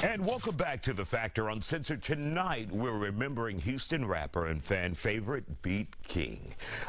And welcome back to The Factor Uncensored. Tonight, we're remembering Houston rapper and fan favorite BeatKing.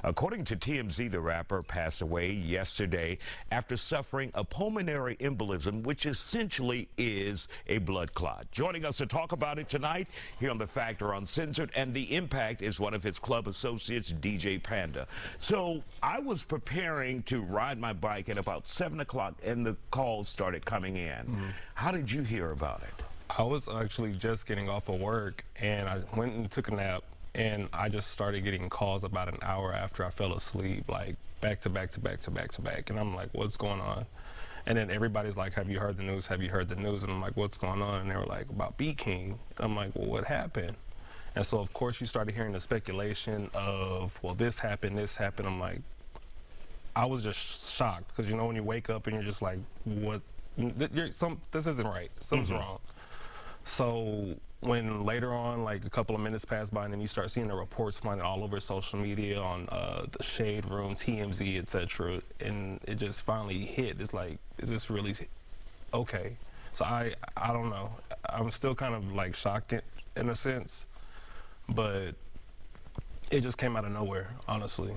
According to TMZ, the rapper passed away yesterday after suffering a pulmonary embolism, which essentially is a blood clot. Joining us to talk about it tonight here on The Factor Uncensored and the impact is one of his club associates, DJ Panda. So I was preparing to ride my bike at about 7 o'clock and the calls started coming in. How did you hear about it? I was actually just getting off of work and I went and took a nap and I just started getting calls about an hour after I fell asleep, like back to back to back to back to back. And I'm like, what's going on? And then everybody's like, have you heard the news? Have you heard the news? And I'm like, what's going on? And they were like, about BeatKing. And I'm like, well, what happened? And so of course you started hearing the speculation of, well, this happened, this happened. I'm like, I was just shocked because you know when you wake up and you're just like, what? This isn't right. Something's wrong. So when later on, like a couple of minutes pass by, and then you start seeing the reports flying all over social media on the Shade Room, TMZ, etc., and it just finally hit. It's like, is this really okay? So I don't know. I'm still kind of like shocked in a sense, but it just came out of nowhere, honestly.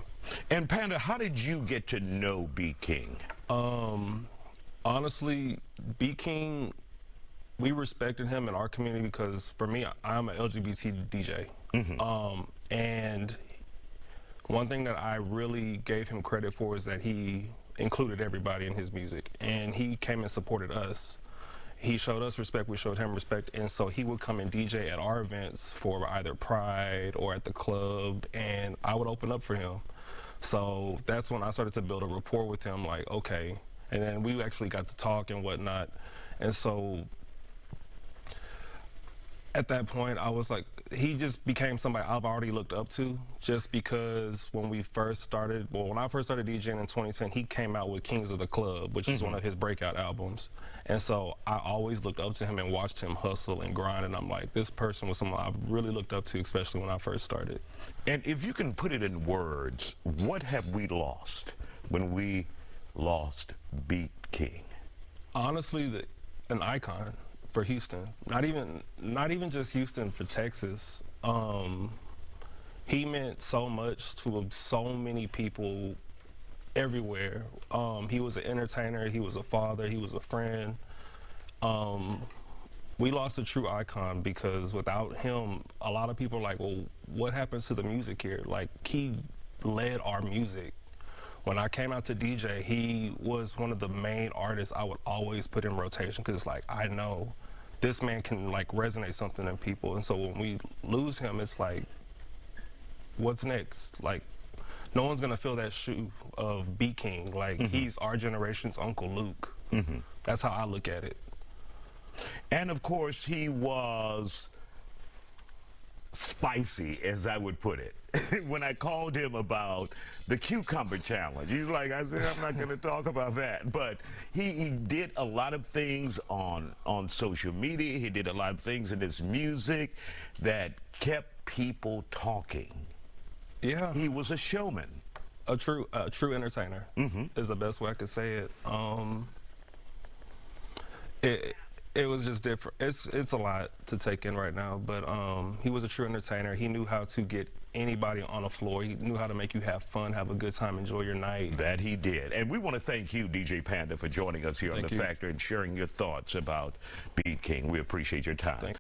And Panda, how did you get to know BeatKing? Honestly, BeatKing, we respected him in our community because for me, I'm an LGBT DJ. And one thing that I really gave him credit for is that he included everybody in his music and he came and supported us. He showed us respect, we showed him respect, and so he would come and DJ at our events for either Pride or at the club, and I would open up for him. So that's when I started to build a rapport with him, like, okay. And then we actually got to talk and whatnot. And so at that point, I was like, he just became somebody I've already looked up to just because when we first started, well, when I first started DJing in 2010, he came out with Kings of the Club, which is one of his breakout albums. And so I always looked up to him and watched him hustle and grind. And I'm like, this person was someone I've really looked up to, especially when I first started. And if you can put it in words, what have we lost when we lost BeatKing? Honestly, an icon for Houston. Not even just Houston, for Texas. He meant so much to so many people everywhere. He was an entertainer, he was a father, he was a friend. We lost a true icon because without him, a lot of people are like, well, what happens to the music here? Like, he led our music. When I came out to DJ, he was one of the main artists I would always put in rotation because it's like, I know this man can like resonate something in people. And so when we lose him, it's like, what's next? Like, no one's gonna fill that shoe of BeatKing. Like, he's our generation's Uncle Luke. That's how I look at it. And of course, he was spicy, as I would put it. When I called him about the cucumber challenge, he's like, I said, I'm not going to talk about that. But he did a lot of things on social media. He did a lot of things in his music that kept people talking. Yeah. He was a showman. A true entertainer is the best way I could say it. It was just different. It's a lot to take in right now, but he was a true entertainer. He knew how to get anybody on the floor. He knew how to make you have fun, have a good time, enjoy your night. That he did. And we want to thank you, DJ Panda, for joining us here on The Factor and sharing your thoughts about BeatKing. We appreciate your time.